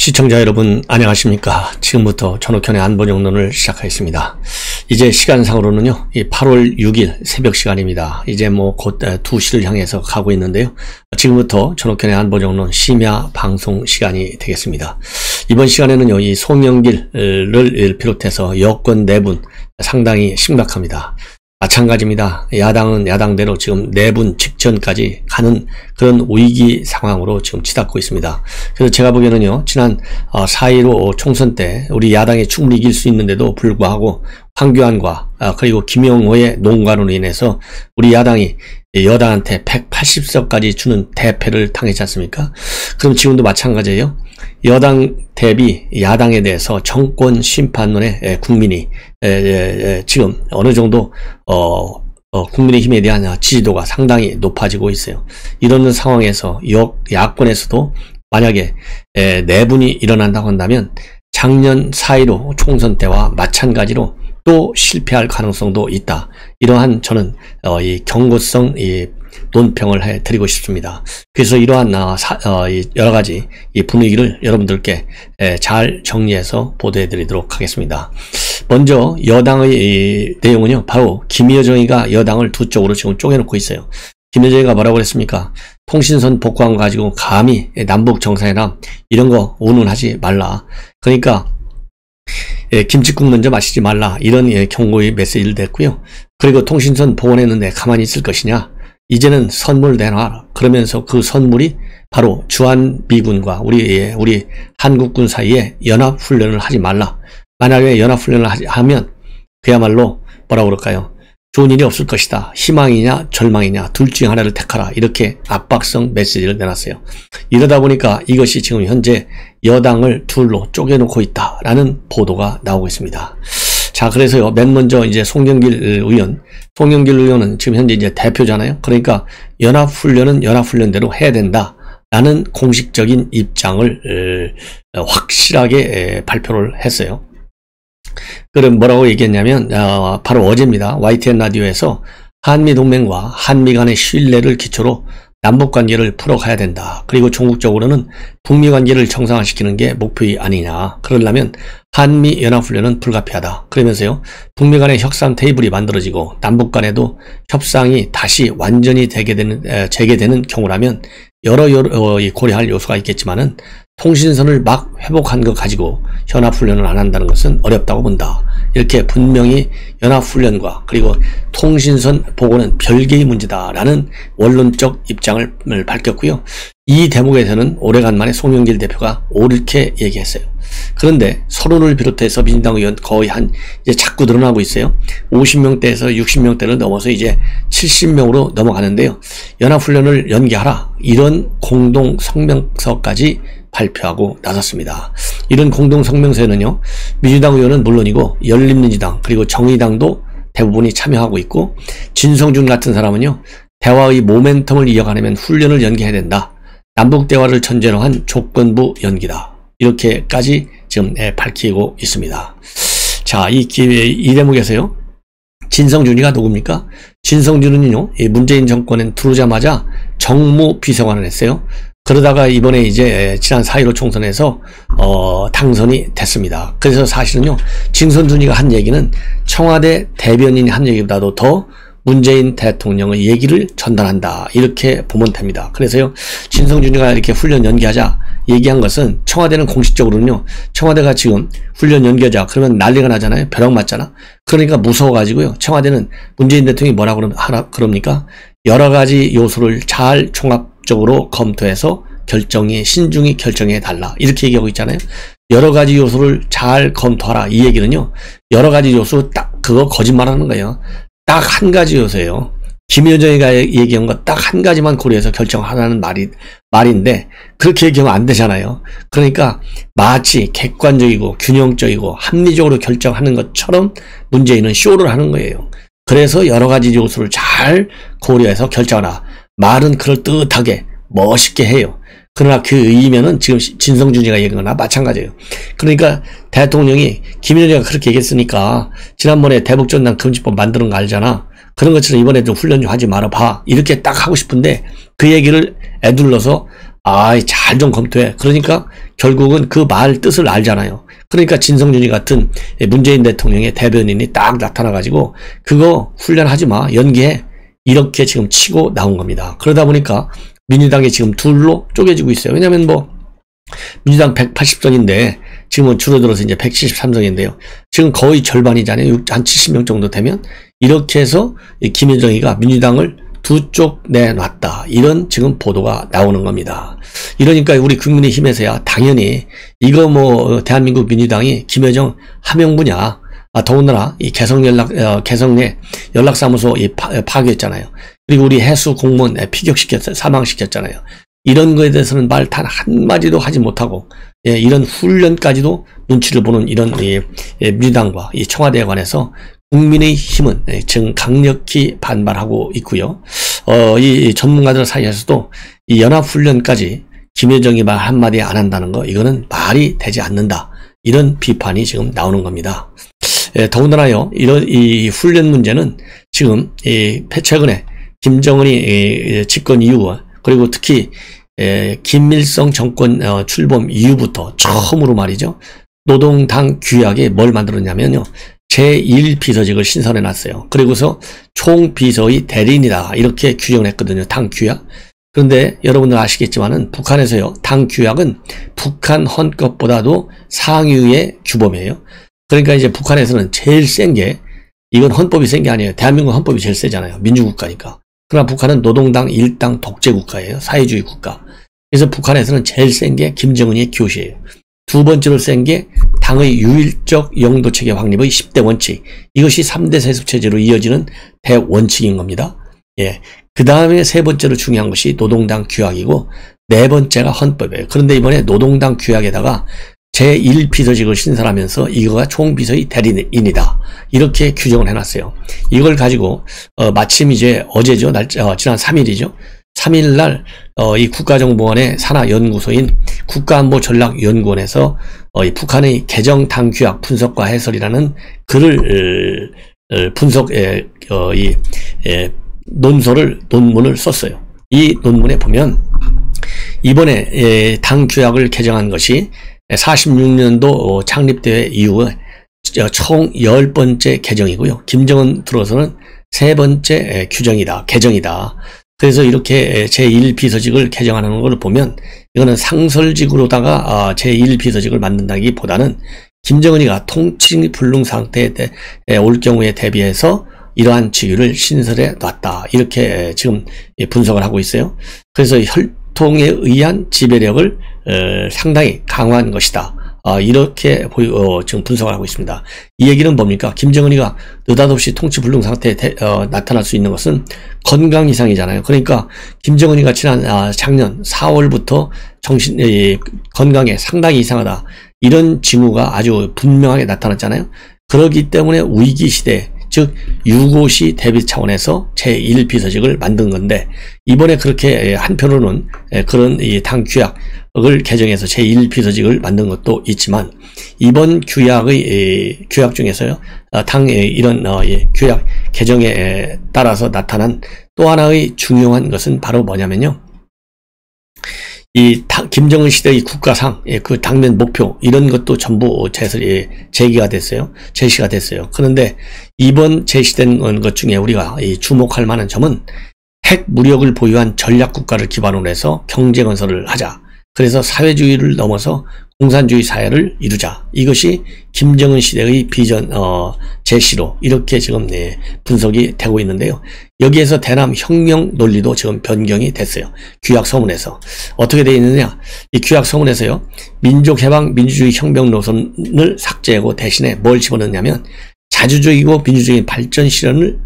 시청자 여러분 안녕하십니까. 지금부터 전옥현의 안보정론을 시작하겠습니다. 이제 시간상으로는요 8월 6일 새벽 시간입니다. 이제 곧 2시를 향해서 가고 있는데요, 지금부터 전옥현의 안보정론 심야 방송 시간이 되겠습니다. 이번 시간에는요 이 송영길을 비롯해서 여권 내분 상당히 심각합니다. 마찬가지입니다. 야당은 야당대로 지금 내분 직전까지 가는 그런 위기 상황으로 지금 치닫고 있습니다. 그래서 제가 보기에는요, 지난 4.15 총선 때 우리 야당이 충분히 이길 수 있는데도 불구하고 황교안과 그리고 김영호의 농간으로 인해서 우리 야당이 여당한테 180석까지 주는 대패를 당했지 않습니까? 그럼 지금도 마찬가지예요. 여당 대비 야당에 대해서 정권 심판론에 국민이 지금 어느 정도 국민의힘에 대한 지지도가 상당히 높아지고 있어요. 이런 상황에서 야권에서도 만약에 내분이 일어난다고 한다면 작년 4.15 총선 때와 마찬가지로 또 실패할 가능성도 있다. 이러한 저는 이 경고성 논평을 해드리고 싶습니다. 그래서 이러한 여러 가지 이 분위기를 여러분들께 잘 정리해서 보도해드리도록 하겠습니다. 먼저 여당의 내용은요, 바로 김여정이가 여당을 두 쪽으로 지금 쪼개놓고 있어요. 김여정이가 뭐라고 그랬습니까? 통신선 복구한 거 가지고 감히 남북 정상회담 이런 거 운운하지 말라. 그러니까 김칫국 먼저 마시지 말라, 이런 경고의 메시지를 냈고요. 그리고 통신선 복원했는데 가만히 있을 것이냐, 이제는 선물 내놔라. 그러면서 그 선물이 바로 주한미군과 우리 한국군 사이에 연합훈련을 하지 말라. 만약에 연합훈련을 하면 그야말로 뭐라고 그럴까요? 좋은 일이 없을 것이다. 희망이냐 절망이냐 둘 중 하나를 택하라. 이렇게 압박성 메시지를 내놨어요. 이러다 보니까 이것이 지금 현재 여당을 둘로 쪼개놓고 있다라는 보도가 나오고 있습니다. 자, 그래서요, 맨 먼저 이제 송영길 의원은 지금 현재 이제 대표잖아요. 그러니까 연합훈련은 연합훈련대로 해야 된다라는 공식적인 입장을 확실하게 발표를 했어요. 그럼 뭐라고 얘기했냐면 바로 어제입니다. YTN 라디오에서 한미동맹과 한미 간의 신뢰를 기초로 남북관계를 풀어가야 된다. 그리고 종국적으로는 북미관계를 정상화시키는 게 목표이 아니냐. 그러려면 한미연합훈련은 불가피하다. 그러면서요, 북미 간의 협상 테이블이 만들어지고 남북 간에도 협상이 다시 완전히 재개되는 경우라면 여러 고려할 요소가 있겠지만은 통신선을 막 회복한 것 가지고 연합훈련을 안 한다는 것은 어렵다고 본다. 이렇게 분명히 연합훈련과 그리고 통신선 복원은 별개의 문제다라는 원론적 입장을 밝혔고요. 이 대목에서는 오래간만에 송영길 대표가 옳게 얘기했어요. 그런데 서론을 비롯해서 민주당 의원 거의 이제 자꾸 늘어나고 있어요. 50명대에서 60명대를 넘어서 이제 70명으로 넘어가는데요. 연합훈련을 연기하라. 이런 공동 성명서까지 발표하고 나섰습니다. 이런 공동 성명서에는요, 민주당 의원은 물론이고 열린민주당 그리고 정의당도 대부분이 참여하고 있고, 진성준 같은 사람은요, 대화의 모멘텀을 이어가려면 훈련을 연기해야 된다. 남북대화를 전제로 한 조건부 연기다. 이렇게까지 지금 밝히고 있습니다. 자, 이 대목에서요, 진성준이가 누굽니까? 진성준은요, 문재인 정권에 들어오자마자 정무비서관을 했어요. 그러다가 이번에 이제 지난 4.15 총선에서 당선이 됐습니다. 그래서 사실은요, 진성준이가 한 얘기는 청와대 대변인이 한 얘기보다도 더 문재인 대통령의 얘기를 전달한다. 이렇게 보면 됩니다. 그래서요, 진성준이가 이렇게 훈련 연기하자 얘기한 것은, 청와대는 공식적으로는요, 청와대가 지금 훈련 연기하자 그러면 난리가 나잖아요. 벼락 맞잖아. 그러니까 무서워가지고요, 청와대는 문재인 대통령이 뭐라고 그럽니까? 여러 가지 요소를 잘 종합적으로 검토해서 신중히 결정해 달라. 이렇게 얘기하고 있잖아요. 여러 가지 요소를 잘 검토하라. 이 얘기는요, 여러 가지 요소 그거 거짓말하는 거예요. 딱 한 가지 요소예요. 김여정이가 얘기한 거 딱 한 가지만 고려해서 결정하라는 말인데 그렇게 얘기하면 안 되잖아요. 그러니까 마치 객관적이고 균형적이고 합리적으로 결정하는 것처럼 문재인은 쇼를 하는 거예요. 그래서 여러 가지 요소를 잘 고려해서 결정하라. 말은 그럴듯하게 멋있게 해요. 그러나 그 의미면은 지금 진성준이가 얘기한 거나 마찬가지예요. 그러니까 대통령이 김여정이가 그렇게 얘기했으니까 지난번에 대북전단 금지법 만드는 거 알잖아. 그런 것처럼 이번에 좀 훈련 좀 하지 말아봐. 이렇게 딱 하고 싶은데 그 얘기를 애둘러서 잘 좀 검토해. 그러니까 결국은 그 말 뜻을 알잖아요. 그러니까 진성준이 같은 문재인 대통령의 대변인이 딱 나타나가지고 그거 훈련하지 마, 연기해, 이렇게 지금 치고 나온 겁니다. 그러다 보니까 민주당이 지금 둘로 쪼개지고 있어요. 왜냐면 뭐 민주당 180석인데 지금은 줄어들어서 이제 173석인데요. 지금 거의 절반이잖아요. 한 70명 정도 되면 이렇게 해서 김여정이가 민주당을 두 쪽 내놨다, 이런 지금 보도가 나오는 겁니다. 이러니까 우리 국민의힘에서야 당연히 이거 뭐 대한민국 민주당이 김여정 하명부냐, 더군다나 이 개성내 연락사무소 파괴했잖아요. 그리고 우리 해수 공무원 피격시켰어요. 사망시켰잖아요. 이런 거에 대해서는 말 단 한마디도 하지 못하고, 이런 훈련까지도 눈치를 보는 이런 민주당과 이 청와대에 관해서 국민의힘은 지금 강력히 반발하고 있고요. 이 전문가들 사이에서도 이 연합훈련까지 김여정이 말 한마디 안 한다는 거, 이거는 말이 되지 않는다, 이런 비판이 지금 나오는 겁니다. 더군다나요, 이 훈련 문제는 지금 최근에 김정은이 집권 이후, 그리고 특히 김일성 정권 출범 이후부터 처음으로 말이죠, 노동당 규약에 뭘 만들었냐면요, 제1비서직을 신설해 놨어요. 그리고서 총비서의 대리인이다, 이렇게 규정을 했거든요, 당 규약. 그런데 여러분들 아시겠지만은 북한에서요, 당 규약은 북한 헌법보다도 상위의 규범이에요. 그러니까 이제 북한에서는 제일 센 게, 이건 헌법이 센 게 아니에요. 대한민국 헌법이 제일 세잖아요. 민주국가니까. 그러나 북한은 노동당 일당 독재국가예요. 사회주의 국가. 그래서 북한에서는 제일 센 게 김정은의 교시예요. 두 번째로 센 게 당의 유일적 영도체계 확립의 10대 원칙. 이것이 3대 세습체제로 이어지는 대원칙인 겁니다. 그 다음에 세 번째로 중요한 것이 노동당 규약이고, 네 번째가 헌법이에요. 그런데 이번에 노동당 규약에다가 제1비서직을 신설하면서 이거가 총비서의 대리인이다, 이렇게 규정을 해놨어요. 이걸 가지고 마침 이제 어제죠, 지난 3일이죠. 3일날 이 국가정보원의 산하연구소인 국가안보전략연구원에서 이 북한의 개정당규약 분석과 해설이라는 글을 논문을 썼어요. 이 논문에 보면 이번에 당규약을 개정한 것이 46년도 창립대회 이후에 총 10번째 개정이고요. 김정은 들어서는 세 번째 개정이다. 그래서 이렇게 제1비서직을 개정하는 걸 보면 이거는 상설직으로다가 제1비서직을 만든다기보다는 김정은이가 통칭 불능 상태에 올 경우에 대비해서 이러한 직위를 신설해 놨다, 이렇게 지금 분석을 하고 있어요. 그래서 혈통에 의한 지배력을 상당히 강화한 것이다, 이렇게 지금 분석을 하고 있습니다. 이 얘기는 뭡니까? 김정은이가 느닷없이 통치 불능 상태에 나타날 수 있는 것은 건강 이상이잖아요. 그러니까 김정은이가 작년 4월부터 건강에 상당히 이상하다, 이런 징후가 아주 분명하게 나타났잖아요. 그렇기 때문에 위기시대, 즉 유고시 대비 차원에서 제1비서직을 만든 건데, 이번에 그렇게 한편으로는 그런 이 당 규약을 개정해서 제1비서직을 만든 것도 있지만, 이번 규약 중에서요, 당의 이런 규약 개정에 따라서 나타난 또 하나의 중요한 것은 바로 뭐냐면요, 이 김정은 시대의 국가상, 그 당면 목표, 이런 것도 전부 제시가 됐어요. 그런데 이번 제시된 것 중에 우리가 주목할 만한 점은 핵 무력을 보유한 전략 국가를 기반으로 해서 경제 건설을 하자. 그래서 사회주의를 넘어서 공산주의 사회를 이루자. 이것이 김정은 시대의 비전 제시로 이렇게 지금 분석이 되고 있는데요. 여기에서 대남 혁명 논리도 지금 변경이 됐어요. 규약 서문에서 어떻게 되어 있느냐? 이 규약 서문에서요, 민족해방 민주주의 혁명 노선을 삭제하고 대신에 뭘 집어넣냐면 자주적이고 민주적인 발전 실현을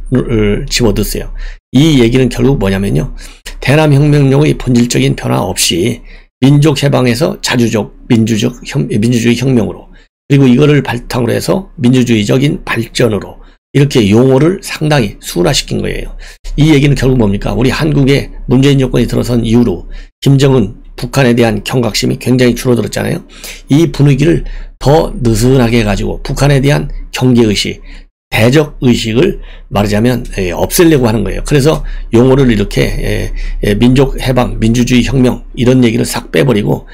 집어넣었어요. 이 얘기는 결국 뭐냐면요, 대남 혁명령의 본질적인 변화 없이 민족 해방에서 자주적 민주주의 혁명으로, 그리고 이거를 바탕으로 해서 민주주의적인 발전으로, 이렇게 용어를 상당히 순화시킨 거예요. 이 얘기는 결국 뭡니까? 우리 한국에 문재인 정권이 들어선 이후로 김정은 북한에 대한 경각심이 굉장히 줄어들었잖아요. 이 분위기를 더 느슨하게 해가지고 북한에 대한 경계의식, 대적 의식을 말하자면 없애려고 하는 거예요. 그래서 용어를 이렇게 민족 해방, 민주주의 혁명 이런 얘기를 싹 빼버리고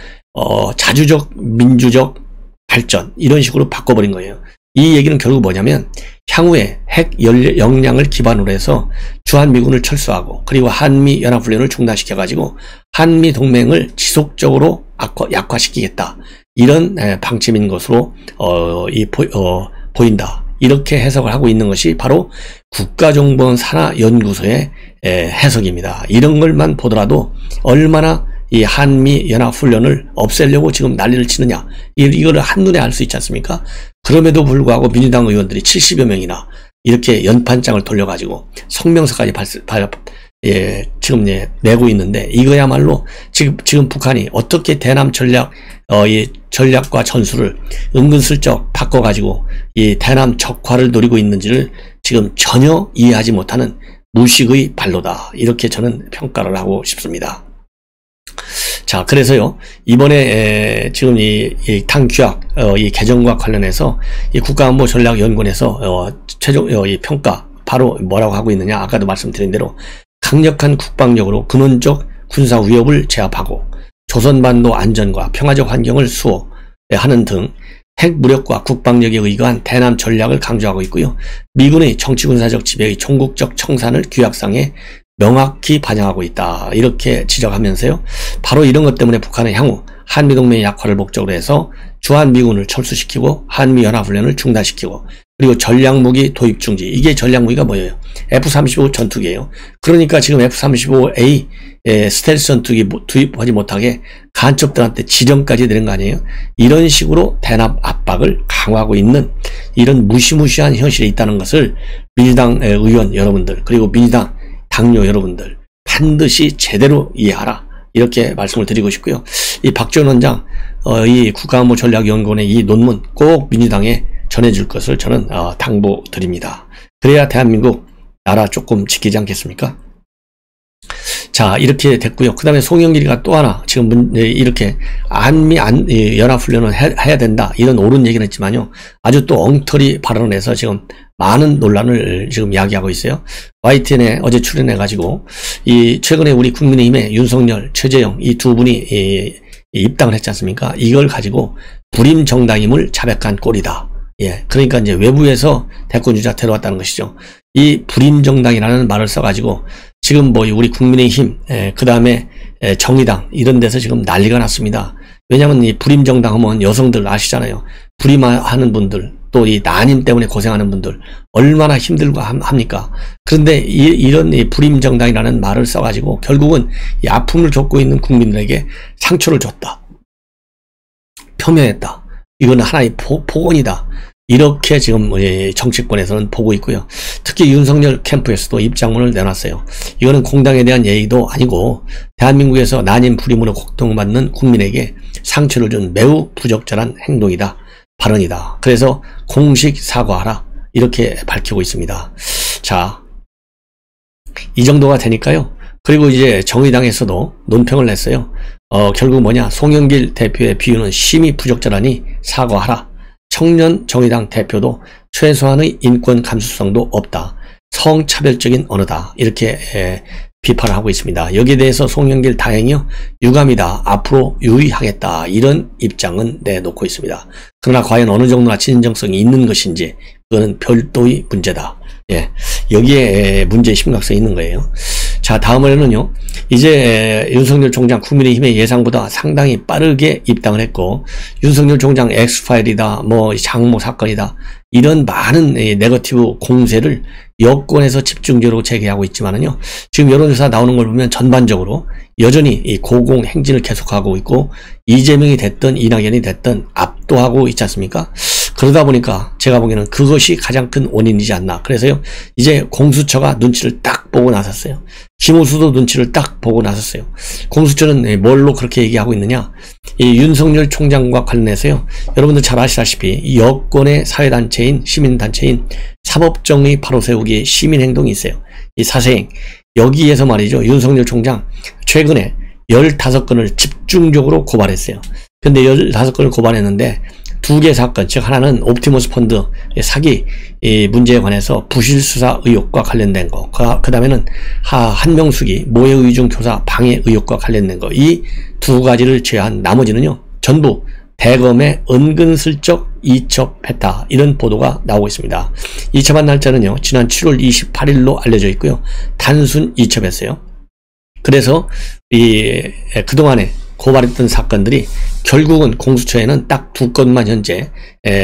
자주적 민주적 발전 이런 식으로 바꿔버린 거예요. 이 얘기는 결국 뭐냐면 향후에 핵 역량을 기반으로 해서 주한미군을 철수하고 그리고 한미연합훈련을 중단시켜가지고 한미동맹을 지속적으로 약화시키겠다. 이런 방침인 것으로 보인다. 이렇게 해석을 하고 있는 것이 바로 국가정보원 산하연구소의 해석입니다. 이런 것만 보더라도 얼마나 이 한미연합훈련을 없애려고 지금 난리를 치느냐 이거를 한눈에 알 수 있지 않습니까? 그럼에도 불구하고 민주당 의원들이 70여 명이나 이렇게 연판장을 돌려가지고 성명서까지 지금 내고 있는데 이거야말로 지금 북한이 어떻게 대남 이 전략과 전술을 은근슬쩍 바꿔가지고 이 대남 적화를 노리고 있는지를 지금 전혀 이해하지 못하는 무식의 발로다. 이렇게 저는 평가를 하고 싶습니다. 자, 그래서요, 이번에, 지금 이 당규약, 이 개정과 관련해서 이 국가안보전략연구원에서, 최종, 이 평가, 바로 뭐라고 하고 있느냐. 아까도 말씀드린 대로 강력한 국방력으로 근원적 군사 위협을 제압하고 조선반도 안전과 평화적 환경을 수호하는 등 핵 무력과 국방력에 의거한 대남 전략을 강조하고 있고요. 미군의 정치군사적 지배의 종국적 청산을 규약상에 명확히 반영하고 있다. 이렇게 지적하면서요. 바로 이런 것 때문에 북한은 향후 한미동맹의 약화를 목적으로 해서 주한미군을 철수시키고 한미연합훈련을 중단시키고 그리고 전략무기 도입 중지. 이게 전략무기가 뭐예요? F-35 전투기예요. 그러니까 지금 F-35A 스텔스 전투기 도입하지 못하게 간첩들한테 지령까지 내린 거 아니에요? 이런 식으로 대납 압박을 강화하고 있는 이런 무시무시한 현실에 있다는 것을 민주당 의원 여러분들 그리고 민주당 당뇨 여러분들 반드시 제대로 이해하라. 이렇게 말씀을 드리고 싶고요. 이 박지원 원장 이 국가안보전략연구원의 이 논문 꼭 민주당에 전해줄 것을 저는 당부드립니다. 그래야 대한민국 나라 조금 지키지 않겠습니까? 자, 이렇게 됐고요. 그 다음에 송영길이가 또 하나 지금 이렇게 연합훈련을 해야 된다 이런 옳은 얘기는 했지만요. 아주 또 엉터리 발언을 해서 지금 많은 논란을 지금 이야기하고 있어요. YTN에 어제 출연해가지고 이 최근에 우리 국민의힘의 윤석열, 최재형 이 두 분이 입당을 했지 않습니까? 이걸 가지고 불임 정당임을 자백한 꼴이다. 예, 그러니까 이제 외부에서 대권주자 데려왔다는 것이죠. 이 불임 정당이라는 말을 써가지고 지금 뭐 우리 국민의힘, 그 다음에 정의당 이런 데서 지금 난리가 났습니다. 왜냐하면 이 불임 정당 하면 여성들 아시잖아요. 불임하는 분들 또 이 난임 때문에 고생하는 분들 얼마나 힘들고 합니까? 그런데 이런 불임 정당이라는 말을 써가지고 결국은 이 아픔을 겪고 있는 국민들에게 상처를 줬다. 폄훼했다. 이건 하나의 폭언이다. 이렇게 지금 정치권에서는 보고 있고요. 특히 윤석열 캠프에서도 입장문을 내놨어요. 이거는 공당에 대한 예의도 아니고 대한민국에서 난임 불임으로 고통받는 국민에게 상처를 준 매우 부적절한 행동이다. 발언이다. 그래서 공식 사과하라. 이렇게 밝히고 있습니다. 자, 이 정도가 되니까요. 그리고 이제 정의당에서도 논평을 냈어요. 결국 뭐냐. 송영길 대표의 비유는 심히 부적절하니 사과하라. 청년 정의당 대표도 최소한의 인권 감수성도 없다. 성차별적인 언어다. 이렇게 비판을 하고 있습니다. 여기에 대해서 송영길 다행히요. 유감이다. 앞으로 유의하겠다. 이런 입장은 내놓고 있습니다. 그러나 과연 어느 정도나 진정성이 있는 것인지 그거는 별도의 문제다. 예, 여기에 문제의 심각성이 있는 거예요. 자, 다음으로는요. 이제 윤석열 총장 국민의힘의 예상보다 상당히 빠르게 입당을 했고 윤석열 총장 엑스파일이다. 뭐 장모 사건이다. 이런 많은 네거티브 공세를 여권에서 집중적으로 제기하고 있지만은요. 지금 여론조사 나오는 걸 보면 전반적으로 여전히 이 고공 행진을 계속하고 있고 이재명이 됐든 이낙연이 됐든 압도하고 있지 않습니까? 그러다 보니까 제가 보기에는 그것이 가장 큰 원인이지 않나. 그래서요. 이제 공수처가 눈치를 딱 보고 나섰어요. 김호수도 눈치를 딱 보고 나섰어요. 공수처는 뭘로 그렇게 얘기하고 있느냐. 이 윤석열 총장과 관련해서요. 여러분들 잘 아시다시피 여권의 사회단체인 시민단체인 사법정의 바로 세우기 시민행동이 있어요. 이 사세행. 여기에서 말이죠. 윤석열 총장 최근에 15건을 집중적으로 고발했어요. 근데 15건을 고발했는데 두 개 사건, 즉 하나는 옵티머스 펀드 사기 문제에 관해서 부실 수사 의혹과 관련된 거, 그 다음에는 한명숙이 모해 의중 교사 방해 의혹과 관련된 거, 이 두 가지를 제외한 나머지는요 전부 대검에 은근슬쩍 이첩했다, 이런 보도가 나오고 있습니다. 이첩한 날짜는요 지난 7월 28일로 알려져 있고요, 단순 이첩했어요. 그래서 그동안에 고발했던 사건들이 결국은 공수처에는 딱 2건만 현재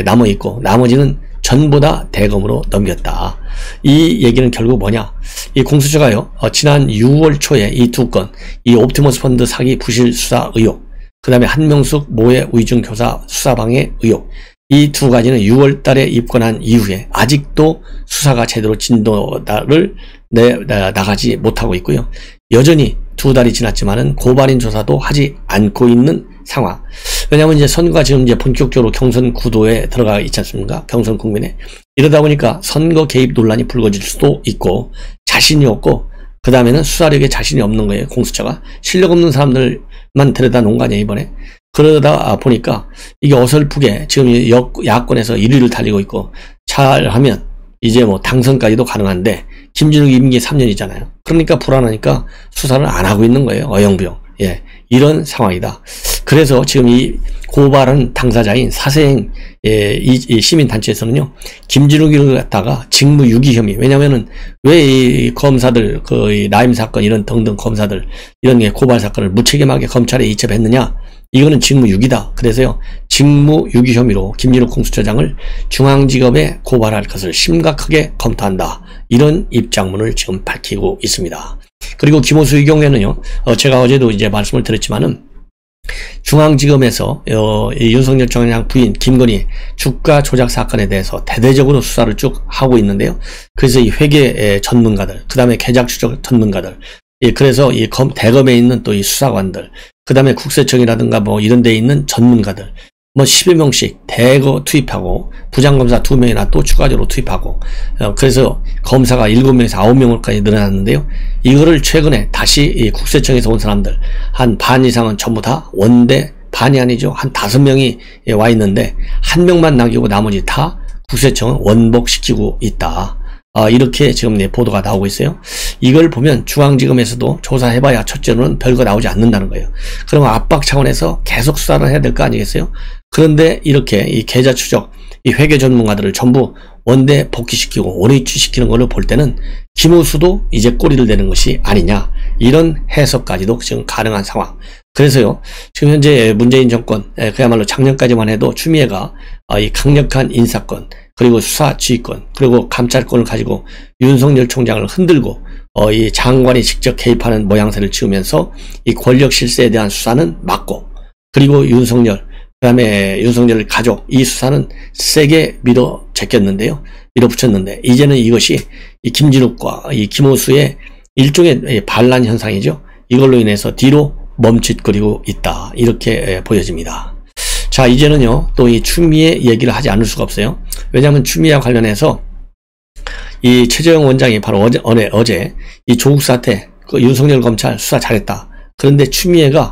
남아있고 나머지는 전부 다 대검으로 넘겼다. 이 얘기는 결국 뭐냐, 이 공수처가요 지난 6월 초에 이 2건, 이 옵티머스 펀드 사기 부실 수사 의혹, 그 다음에 한명숙 모해 의중 교사 수사방해 의혹, 이 두 가지는 6월 달에 입건한 이후에 아직도 수사가 제대로 진도를 나가지 못하고 있고요. 여전히 2달이 지났지만은 고발인 조사도 하지 않고 있는 상황. 왜냐하면 이제 선거가 지금 이제 본격적으로 경선 구도에 들어가 있지 않습니까? 경선 국면에. 이러다 보니까 선거 개입 논란이 불거질 수도 있고, 자신이 없고, 그 다음에는 수사력에 자신이 없는 거예요. 공수처가 실력 없는 사람들만 데려다 놓은 거 아니에요, 이번에. 그러다 보니까 이게 어설프게 지금 야권에서 1위를 달리고 있고, 잘하면 이제 뭐 당선까지도 가능한데 김진욱 임기 3년이잖아요. 그러니까 불안하니까 수사를 안 하고 있는 거예요. 어영부영. 예, 이런 상황이다. 그래서 지금 이 고발한 당사자인 사세행 이 시민단체에서는요 김진욱이를 갖다가 직무유기 혐의, 왜냐면은 왜 이 검사들 그 라임 사건 이런 등등 검사들 이런 고발 사건을 무책임하게 검찰에 이첩했느냐, 이거는 직무유기다. 그래서요 직무유기 혐의로 김진욱 공수처장을 중앙지검에 고발할 것을 심각하게 검토한다, 이런 입장문을 지금 밝히고 있습니다. 그리고 김호수의 경우에는요 제가 어제도 이제 말씀을 드렸지만은 중앙지검에서 윤석열 총장 부인 김건희 주가 조작 사건에 대해서 대대적으로 수사를 쭉 하고 있는데요. 그래서 이 회계 전문가들, 그 다음에 계좌 추적 전문가들, 그래서 이 대검에 있는 또 이 수사관들, 그 다음에 국세청이라든가 뭐 이런 데에 있는 전문가들, 뭐 10여 명씩 대거 투입하고, 부장검사 2명이나 또 추가적으로 투입하고, 그래서 검사가 7명에서 9명까지 늘어났는데요. 이거를 최근에 다시 이 국세청에서 온 사람들 한 반 이상은 전부 다 원대, 반이 아니죠, 한 5명이 와 있는데 1명만 남기고 나머지 다 국세청은 원복시키고 있다. 이렇게 지금 보도가 나오고 있어요. 이걸 보면 중앙지검에서도 조사해봐야 첫째로는 별거 나오지 않는다는 거예요. 그러면 압박 차원에서 계속 수사를 해야 될 거 아니겠어요? 그런데 이렇게 이 계좌 추적, 이 회계 전문가들을 전부 원대 복귀시키고 원위치시키는 걸로 볼 때는 김호수도 이제 꼬리를 내는 것이 아니냐, 이런 해석까지도 지금 가능한 상황. 그래서요 지금 현재 문재인 정권, 그야말로 작년까지만 해도 추미애가 이 강력한 인사권, 그리고 수사 지휘권, 그리고 감찰권을 가지고 윤석열 총장을 흔들고 이 장관이 직접 개입하는 모양새를 지으면서 이 권력 실세에 대한 수사는 막고, 그리고 윤석열, 그 다음에 윤석열 가족, 이 수사는 세게 밀어붙였는데 이제는 이것이 이 김진욱과 이 김호수의 일종의 반란 현상이죠. 이걸로 인해서 뒤로 멈칫거리고 있다, 이렇게 보여집니다. 자, 이제는요 또 이 추미애 얘기를 하지 않을 수가 없어요. 왜냐하면 추미애와 관련해서 이 최재형 원장이 바로 어제 이 조국 사태, 그 윤석열 검찰 수사 잘했다, 그런데 추미애가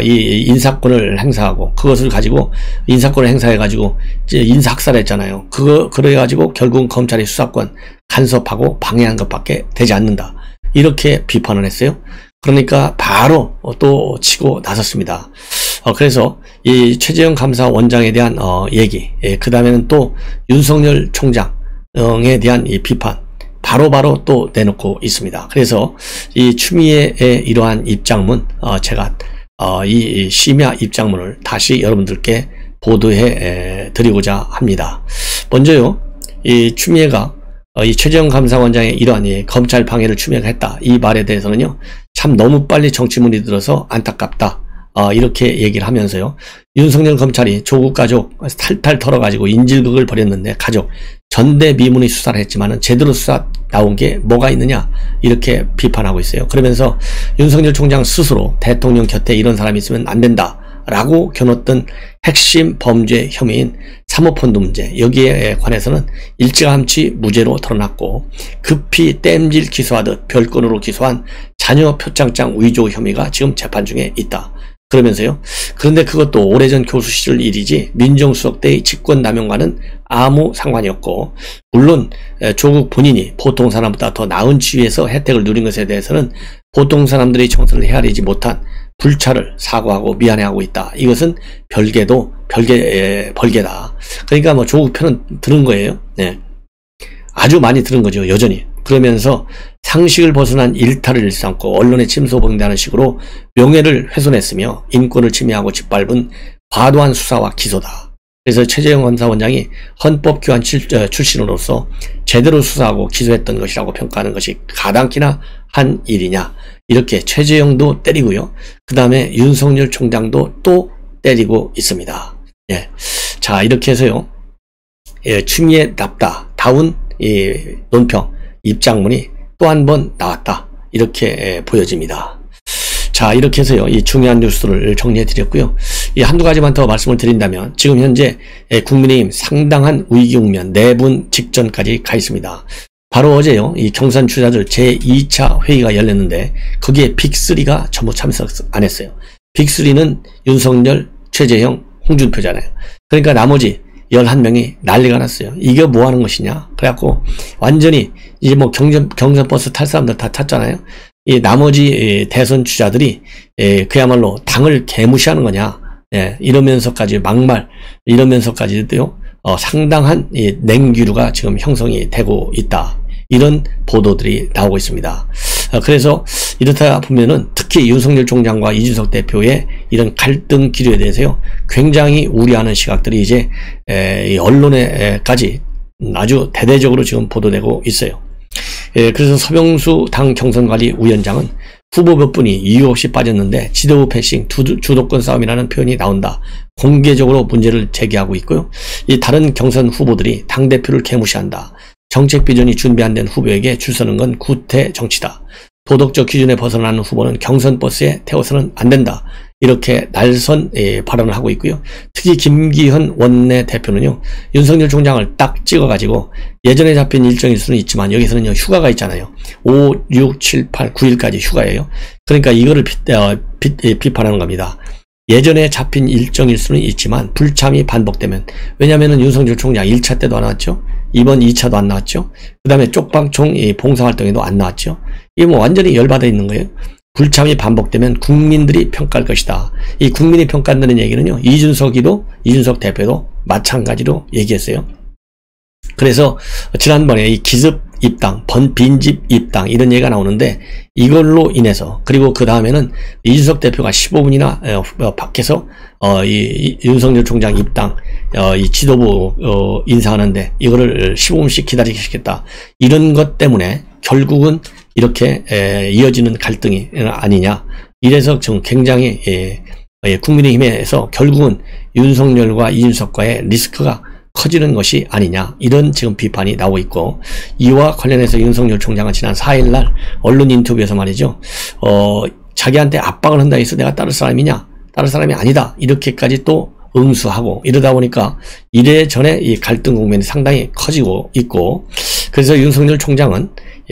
이 인사권을 행사하고, 그것을 가지고 인사권을 행사해가지고 이제 인사학살했잖아요. 그래가지고 결국은 검찰이 수사권 간섭하고 방해한 것밖에 되지 않는다, 이렇게 비판을 했어요. 그러니까 바로 또 치고 나섰습니다. 그래서 이 최재형 감사원장에 대한 얘기, 그 다음에는 또 윤석열 총장에 대한 이 비판 바로바로 또 내놓고 있습니다. 그래서 이 추미애의 이러한 입장문, 제가 이 심야 입장문을 다시 여러분들께 보도해 드리고자 합니다. 먼저요, 이 추미애가 이 최재형 감사원장의 이러한 검찰 방해를 추미애가 했다, 이 말에 대해서는요 참 너무 빨리 정치문이 들어서 안타깝다, 이렇게 얘기를 하면서요, 윤석열 검찰이 조국 가족 탈탈 털어가지고 인질극을 벌였는데 가족 전대미문의 수사를 했지만은 제대로 수사 나온 게 뭐가 있느냐, 이렇게 비판하고 있어요. 그러면서 윤석열 총장 스스로 대통령 곁에 이런 사람이 있으면 안 된다 라고 겨눴던 핵심 범죄 혐의인 사모펀드 문제, 여기에 관해서는 일찌감치 무죄로 드러났고, 급히 땜질 기소하듯 별건으로 기소한 자녀 표창장 위조 혐의가 지금 재판 중에 있다, 그러면서요. 그런데 그것도 오래전 교수 시절 일이지 민정수석 때의 직권남용과는 아무 상관이 없고, 물론 조국 본인이 보통 사람보다 더 나은 지위에서 혜택을 누린 것에 대해서는 보통 사람들의 청소를 헤아리지 못한 불찰을 사과하고 미안해하고 있다. 이것은 벌개다. 그러니까 뭐 조국 편은 들은 거예요. 네. 아주 많이 들은 거죠, 여전히. 그러면서 상식을 벗어난 일탈을 일삼고 언론에 침소봉대하는 식으로 명예를 훼손했으며 인권을 침해하고 짓밟은 과도한 수사와 기소다. 그래서 최재형 검사원장이 헌법규환 출신으로서 제대로 수사하고 기소했던 것이라고 평가하는 것이 가당키나 한 일이냐. 이렇게 최재형도 때리고요. 그 다음에 윤석열 총장도 또 때리고 있습니다. 예. 자, 이렇게 해서요. 예, 추미애답다운 이 논평, 입장문이 또 한 번 나왔다. 이렇게 보여집니다. 자, 이렇게 해서요. 이 중요한 뉴스를 정리해 드렸고요. 이 한두 가지만 더 말씀을 드린다면, 지금 현재 국민의힘 상당한 위기 국면 4분 직전까지 가 있습니다. 바로 어제요. 이 경선 주자들 제2차 회의가 열렸는데 거기에 빅3가 전부 참석 안 했어요. 빅3는 윤석열, 최재형, 홍준표잖아요. 그러니까 나머지 11명이 난리가 났어요. 이게 뭐 하는 것이냐. 그래갖고 완전히 이제 뭐 경선 버스 탈 사람들 다 탔잖아요. 이 나머지 대선 주자들이 그야말로 당을 개무시하는 거냐. 예, 이러면서까지 막말, 이러면서까지도요. 상당한 이 냉기류가 지금 형성이 되고 있다. 이런 보도들이 나오고 있습니다. 그래서 이렇다 보면은 특히 윤석열 총장과 이준석 대표의 이런 갈등 기류에 대해서요, 굉장히 우려하는 시각들이 이제 언론에까지 아주 대대적으로 지금 보도되고 있어요. 그래서 서병수 당 경선관리위원장은 후보 몇 분이 이유 없이 빠졌는데 지도부 패싱, 주도권 싸움이라는 표현이 나온다. 공개적으로 문제를 제기하고 있고요. 이 다른 경선 후보들이 당대표를 개무시한다. 정책 비전이 준비 안 된 후보에게 줄 서는 건 구태 정치다. 도덕적 기준에 벗어나는 후보는 경선 버스에 태워서는 안 된다. 이렇게 날선 발언을 하고 있고요. 특히 김기현 원내대표는요. 윤석열 총장을 딱 찍어가지고 예전에 잡힌 일정일 수는 있지만 여기서는요. 휴가가 있잖아요. 5, 6, 7, 8, 9일까지 휴가예요. 그러니까 이거를 비판하는 겁니다. 예전에 잡힌 일정일 수는 있지만 불참이 반복되면, 왜냐면은 윤석열 총장 1차 때도 안 나왔죠. 이번 2차도 안 나왔죠. 그 다음에 쪽방총 봉사활동에도 안 나왔죠. 이게 뭐 완전히 열받아 있는 거예요. 불참이 반복되면 국민들이 평가할 것이다. 이 국민이 평가한다는 얘기는요. 이준석 대표도 마찬가지로 얘기했어요. 그래서 지난번에 이 기습 입당, 빈집 입당 이런 얘기가 나오는데, 이걸로 인해서, 그리고 그 다음에는 이준석 대표가 15분이나 밖에서 이 윤석열 총장 입당, 이 지도부 인사하는데 이거를 15분씩 기다리게 시켰다. 이런 것 때문에 결국은 이렇게 이어지는 갈등이 아니냐. 이래서 지금 굉장히 국민의힘에서 결국은 윤석열과 이준석과의 리스크가 커지는 것이 아니냐, 이런 지금 비판이 나오고 있고, 이와 관련해서 윤석열 총장은 지난 4일날 언론 인터뷰에서 말이죠, 자기한테 압박을 한다 해서 내가 따를 사람이냐, 따를 사람이 아니다, 이렇게까지 또 응수하고, 이러다 보니까 이래저래 이 갈등 국면이 상당히 커지고 있고, 그래서 윤석열 총장은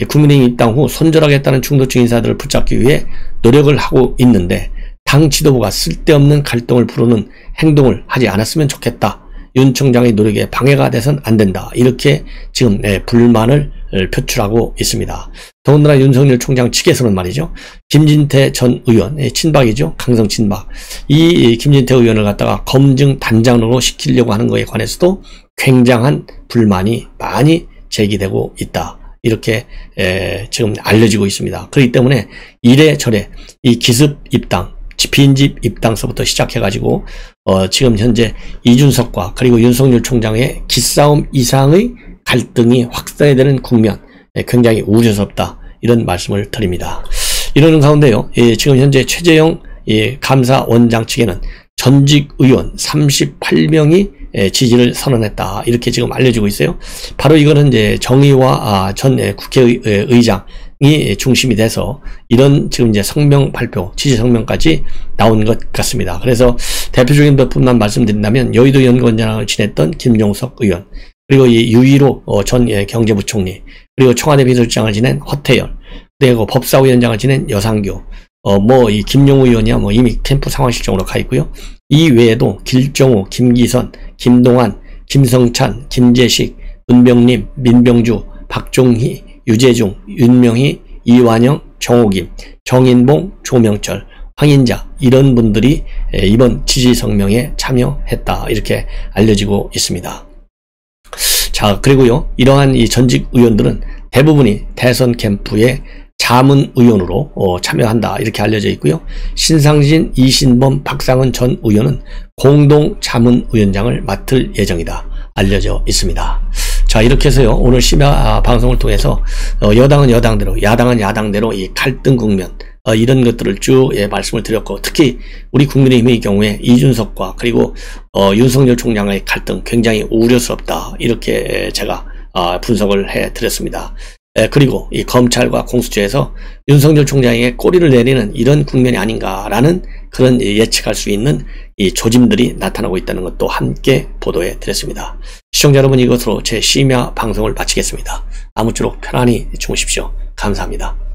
국민의힘 입당 후 손절하겠다는 중도층 인사들을 붙잡기 위해 노력을 하고 있는데, 당 지도부가 쓸데없는 갈등을 부르는 행동을 하지 않았으면 좋겠다. 윤 총장의 노력에 방해가 돼선 안 된다. 이렇게 지금 불만을 표출하고 있습니다. 더군다나 윤석열 총장 측에서는 말이죠. 김진태 전 의원, 친박이죠. 강성 친박. 이 김진태 의원을 갖다가 검증 단장으로 시키려고 하는 것에 관해서도 굉장한 불만이 많이 제기되고 있다. 이렇게 지금 알려지고 있습니다. 그렇기 때문에 이래저래 이 기습 입당, 빈집 입당서부터 시작해가지고 지금 현재 이준석과 그리고 윤석열 총장의 기싸움 이상의 갈등이 확산되는 국면, 굉장히 우려스럽다, 이런 말씀을 드립니다. 이러는 가운데요, 지금 현재 최재형 감사원장 측에는 전직 의원 38명이 지지를 선언했다, 이렇게 지금 알려지고 있어요. 바로 이거는 이제 정의와 전 국회의장이 중심이 돼서 이런 지금 이제 성명 발표, 지지 성명까지 나온 것 같습니다. 그래서 대표적인 몇 분만 말씀드린다면, 여의도 연구원장을 지냈던 김종석 의원, 그리고 이 유일호 전 경제부총리, 그리고 청와대 비서실장을 지낸 허태열, 그리고 법사위원장을 지낸 여상규, 이 김용우 의원이야 이미 캠프 상황 실정으로 가 있고요. 이 외에도 길정우, 김기선, 김동완, 김성찬, 김재식, 문병림, 민병주, 박종희, 유재중, 윤명희, 이완영, 정호김, 정인봉, 조명철, 황인자 이런 분들이 이번 지지성명에 참여했다 이렇게 알려지고 있습니다. 자, 그리고요, 이러한 이 전직 의원들은 대부분이 대선 캠프의 자문 의원으로 참여한다 이렇게 알려져 있고요. 신상진, 이신범, 박상은 전 의원은 공동 자문위원장을 맡을 예정이다 알려져 있습니다. 자, 이렇게 해서요, 오늘 심야 방송을 통해서 여당은 여당대로, 야당은 야당대로 이 갈등 국면 이런 것들을 쭉 말씀을 드렸고, 특히 우리 국민의힘의 경우에 이준석과 그리고 윤석열 총장의 갈등 굉장히 우려스럽다 이렇게 제가 분석을 해 드렸습니다. 그리고 이 검찰과 공수처에서 윤석열 총장에게 꼬리를 내리는 이런 국면이 아닌가라는 그런 예측할 수 있는 이 조짐들이 나타나고 있다는 것도 함께 보도해 드렸습니다. 시청자 여러분, 이것으로 제 심야 방송을 마치겠습니다. 아무쪼록 편안히 주무십시오. 감사합니다.